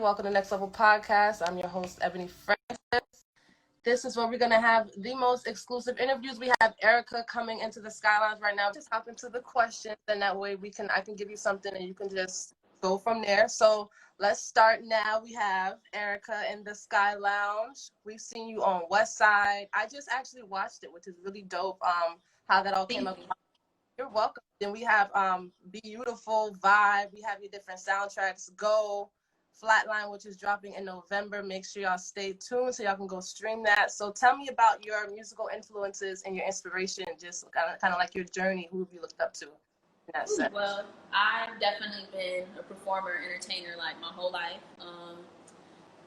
Welcome to Next Level Podcast. I'm your host, Ebony Francis. This is where we're going to have the most exclusive interviews. We have Arika coming into the Skylines right now. Just hop into the questions, and that way I can give you something and you can just go from there. So let's start now. We have Arika in the Sky Lounge. We've seen you on Westside. I just actually watched it, which is really dope. How that all came up. You're welcome. Then we have Be-You-tiful, Vibe. We have your different soundtracks. Go, Flatline, which is dropping in November. Make sure y'all stay tuned so y'all can go stream that. So tell me about your musical influences and your inspiration, just kind of like your journey. Who have you looked up to in that sense? Well, I've definitely been a performer, entertainer like my whole life,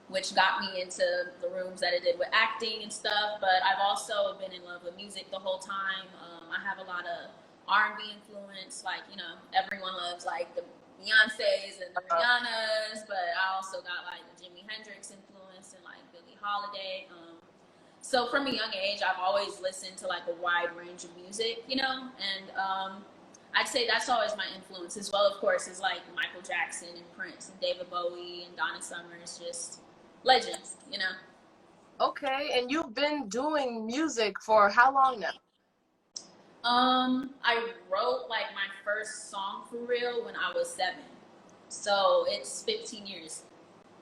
which got me into the rooms that I did with acting and stuff. But I've also been in love with music the whole time. I have a lot of R&B influence, like, you know, everyone loves like the Beyoncés and the Rihannas, but I also got like the Jimi Hendrix influence and like Billie Holiday. So from a young age, I've always listened to like a wide range of music, you know, and I'd say that's always my influence, as well, of course, is like Michael Jackson and Prince and David Bowie and Donna Summers, just legends, you know. Okay, and you've been doing music for how long now? I wrote like my first song for real when I was 7. So it's 15 years.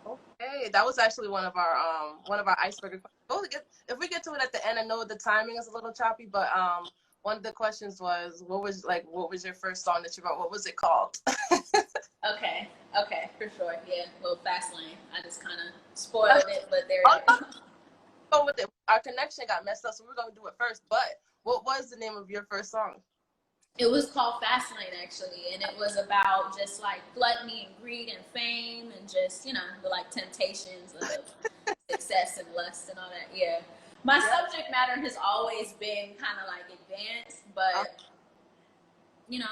Okay, that was actually one of our icebreaker questions. If we get to it at the end, I know the timing is a little choppy, but one of the questions was what was your first song that you wrote? What was it called? Okay, for sure. Yeah, well, Flatline. I just kind of spoiled it, but there it is. Go with it. Our connection got messed up, so we're gonna do it first. But what was the name of your first song? It was called Fastlane, actually, and it was about just like gluttony and greed and fame and just, you know, the like temptations of success and lust and all that. Yeah. My subject matter has always been kind of like advanced, but, you know.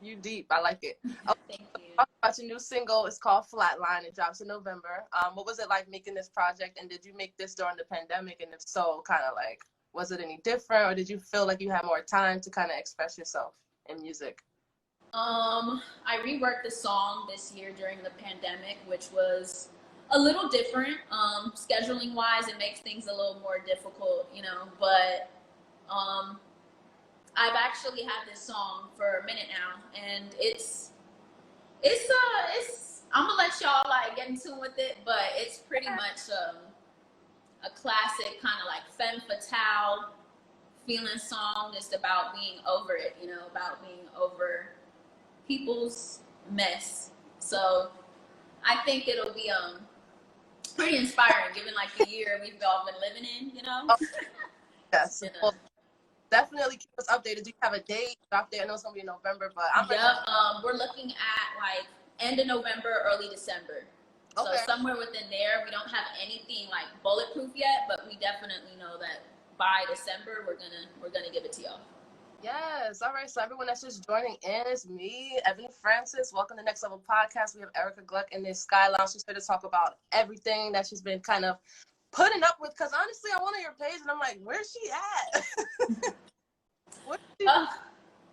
You deep. I like it. Okay. Thank you. Talk about your new single. It's called Flatline. It drops in November. What was it like making this project, and did you make this during the pandemic? And if so, kind of like, was it any different, or did you feel like you had more time to kind of express yourself in music? I reworked the song this year during the pandemic, which was a little different. Scheduling wise, it makes things a little more difficult, you know, but I've actually had this song for a minute now, and it's I'm gonna let y'all like get in tune with it, but it's pretty much a classic kind of like femme fatale feeling song, just about being over it, you know, about being over people's mess. So I think it'll be pretty inspiring given like the year we've all been living in, you know. Yes. Well, definitely keep us updated. Do you have a date out there? I know it's gonna be in November, but we're looking at like end of November, early December. So somewhere within there. We don't have anything like bulletproof yet, but we definitely know that by December we're gonna give it to y'all. Yes. All right. So everyone that's just joining in, it's me, Ebony Francis. Welcome to Next Level Podcast. We have Arika Gluck in this Sky Lounge. She's here to talk about everything that she's been kind of putting up with. Because honestly, I went on your page and I'm like, where's she at?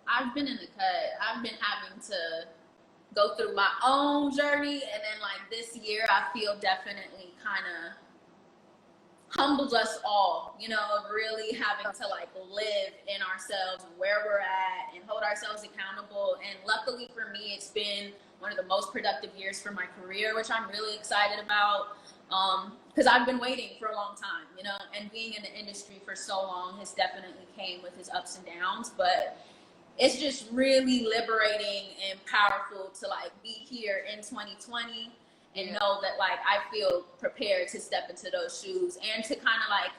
I've been in the cut. I've been having to go through my own journey, and then like this year I feel definitely kind of humbled us all, you know, of really having to like live in ourselves and where we're at and hold ourselves accountable. And luckily for me, it's been one of the most productive years for my career, which I'm really excited about, because I've been waiting for a long time, you know, and being in the industry for so long has definitely came with its ups and downs, but it's just really liberating and powerful to like be here in 2020 and know that like I feel prepared to step into those shoes and to kind of like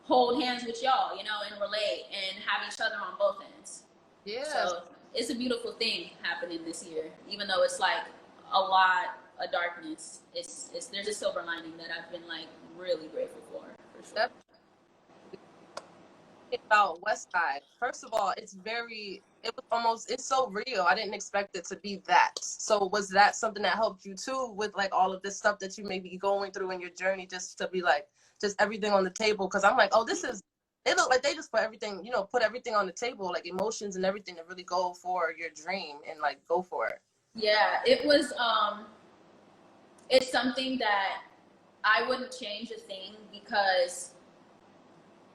hold hands with y'all, you know, and relate and have each other on both ends. Yeah. So it's a beautiful thing happening this year, even though it's like a lot of darkness. It's there's a silver lining that I've been like really grateful for sure. About Westside. First of all, it's so real. I didn't expect it to be that. So was that something that helped you too with like all of this stuff that you may be going through in your journey, just to be like, just everything on the table? Because I'm like, they look like they just put everything, you know, put everything on the table, like emotions and everything to really go for your dream and like go for it. Yeah, it was it's something that I wouldn't change a thing, because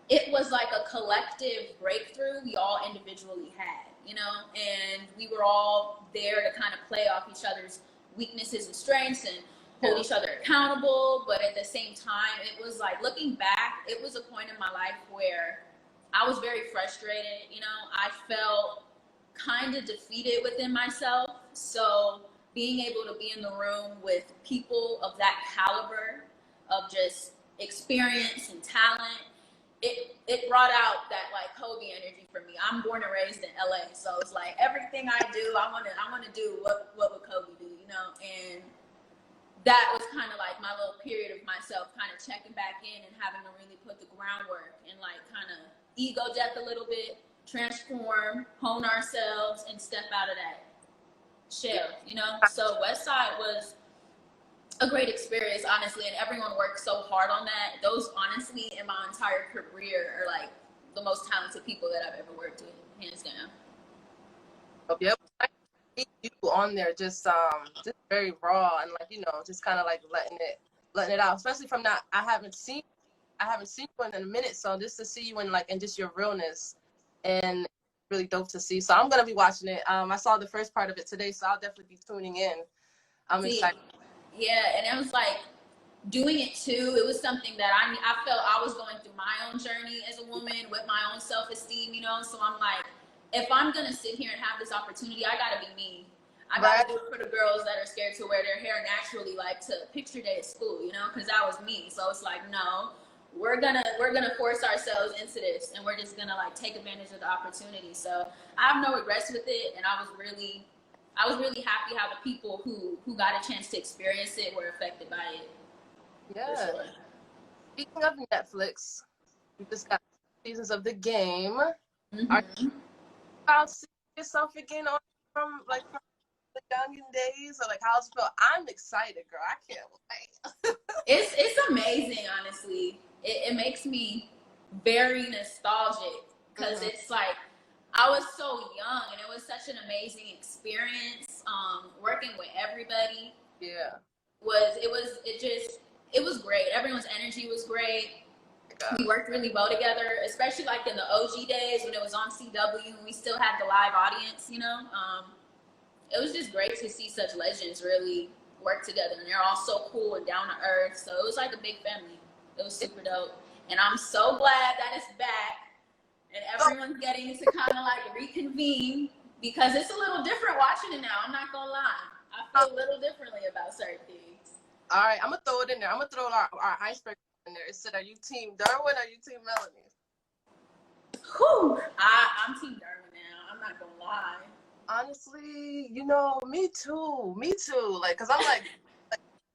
it was like a collective breakthrough we all individually had, you know, and we were all there to kind of play off each other's weaknesses and strengths and hold each other accountable. But at the same time, it was like, looking back, it was a point in my life where I was very frustrated, you know, I felt kind of defeated within myself. So being able to be in the room with people of that caliber of just experience and talent, it brought out that like Kobe energy for me. I'm born and raised in LA, so it's like everything I do, I wanna do what would Kobe do, you know? And that was kind of like my little period of myself kind of checking back in and having to really put the groundwork and like kind of ego death a little bit, transform, hone ourselves, and step out of that shell, you know? So Westside was a great experience, honestly, and everyone worked so hard on that. Those, honestly, in my entire career, are like the most talented people that I've ever worked with, hands down. Yep. You on there just very raw and like, you know, just kind of like letting it out, especially from that. I haven't seen you in a minute, so just to see you in like, and just your realness, and really dope to see. So I'm gonna be watching it. I saw the first part of it today, so I'll definitely be tuning in. I'm excited. Yeah, and it was like doing it too. It was something that I felt I was going through my own journey as a woman with my own self-esteem, you know. So I'm like, if I'm gonna sit here and have this opportunity, I gotta be me. I gotta do it for the girls that are scared to wear their hair naturally, like to picture day at school, you know, because that was me. So it's like, no, we're gonna force ourselves into this, and we're just gonna like take advantage of the opportunity. So I have no regrets with it, and I was really happy how the people who got a chance to experience it were affected by it. Yeah. Sure. Speaking of Netflix, we just got seasons of The Game. Mm-hmm. Are you about to see yourself again from the youngin days, or like how's it feel? I'm excited, girl. I can't wait. It's amazing, honestly. It makes me very nostalgic, because it's like I was so young, and it was such an amazing experience. Working with everybody. Yeah. It was great. Everyone's energy was great. Yeah. We worked really well together, especially like in the OG days when it was on CW and we still had the live audience, you know. It was just great to see such legends really work together, and they're all so cool and down to earth. So it was like a big family. It was super dope. And I'm so glad that it's back and everyone's getting to kind of like reconvene, because it's a little different watching it now. I'm not gonna lie. I feel a little differently about certain things. All right, I'm gonna throw it in there. I'm gonna throw our icebreaker in there. It said, "Are you Team Darwin or are you Team Melanie?" Whew, I'm Team Darwin now. I'm not gonna lie. Honestly, you know, me too. Like, cause I'm like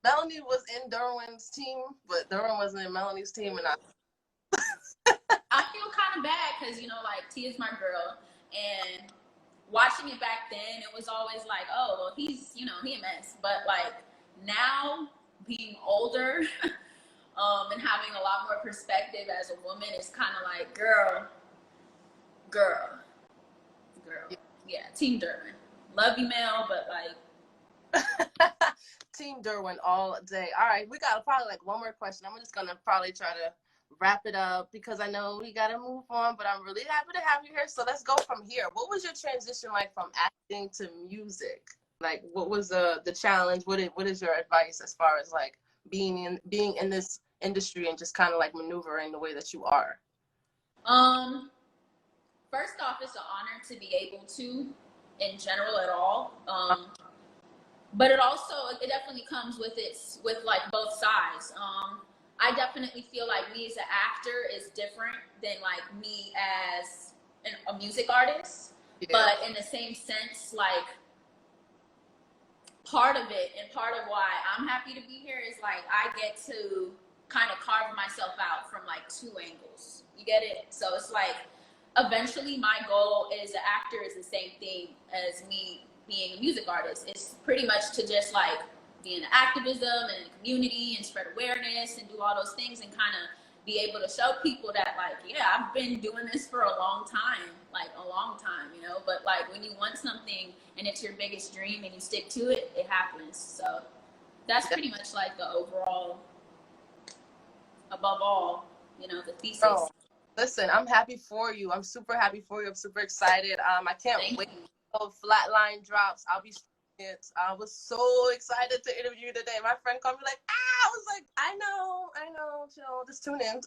Melanie was in Darwin's team, but Darwin wasn't in Melanie's team, and I feel kind of bad because, you know, like T is my girl, and watching it back then, it was always like, oh, well, he's, you know, he a mess. But like now, being older and having a lot more perspective as a woman, is kind of like, girl. Yeah, Team Derwin. Love you, Mel, but like. Team Derwin all day. All right, we got probably like one more question. I'm just gonna probably try to wrap it up because I know we gotta move on, but I'm really happy to have you here. So let's go from here. What was your transition like from acting to music? Like, what was the challenge? What is your advice as far as like being in this industry and just kind of like maneuvering the way that you are? First off, it's an honor to be able to, in general, at all. But it definitely comes with like both sides. I definitely feel like me as an actor is different than like me as a music artist. Yeah. But in the same sense, like part of it and part of why I'm happy to be here is like I get to kind of carve myself out from like two angles. You get it? So it's like eventually my goal as an actor is the same thing as me being a music artist. It's pretty much to just like be in activism and in the community and spread awareness and do all those things and kind of be able to show people that like, yeah, I've been doing this for a long time, you know, but like when you want something and it's your biggest dream and you stick to it, it happens. So That's pretty much like the overall, above all, you know, the thesis. Bro, listen, I'm happy for you. I'm super happy for you. I'm super excited. I can't Thank wait you. till Flatline drops. I'll be streaming it. I was so excited to interview you today. My friend called me like, I was like, I know, chill, just tune in.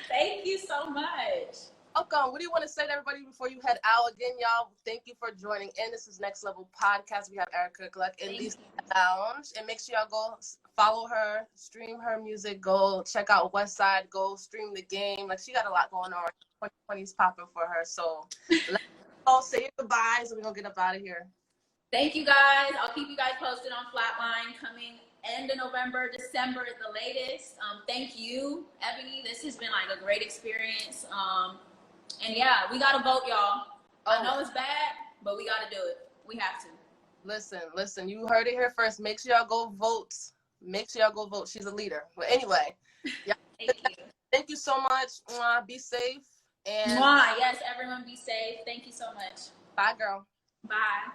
Thank you so much. Welcome. What do you want to say to everybody before you head out? Again, y'all, thank you for joining in. This is Next Level Podcast. We have Arika Gluck in the lounge. And make sure y'all go follow her, stream her music, go check out Westside, go stream the game. Like, she got a lot going on. 2020's popping for her. So let's all say your goodbyes and we're going to get up out of here. Thank you, guys. I'll keep you guys posted on Flatline coming end of November, December at the latest. Thank you, Ebony. This has been like a great experience. And yeah, we got to vote, y'all. I know it's bad, but we got to do it. We have to. Listen, you heard it here first. Make sure y'all go vote. Make sure y'all go vote. She's a leader. But anyway, Thank you. Thank you so much. Be safe. And yes, everyone be safe. Thank you so much. bye, girl. Bye.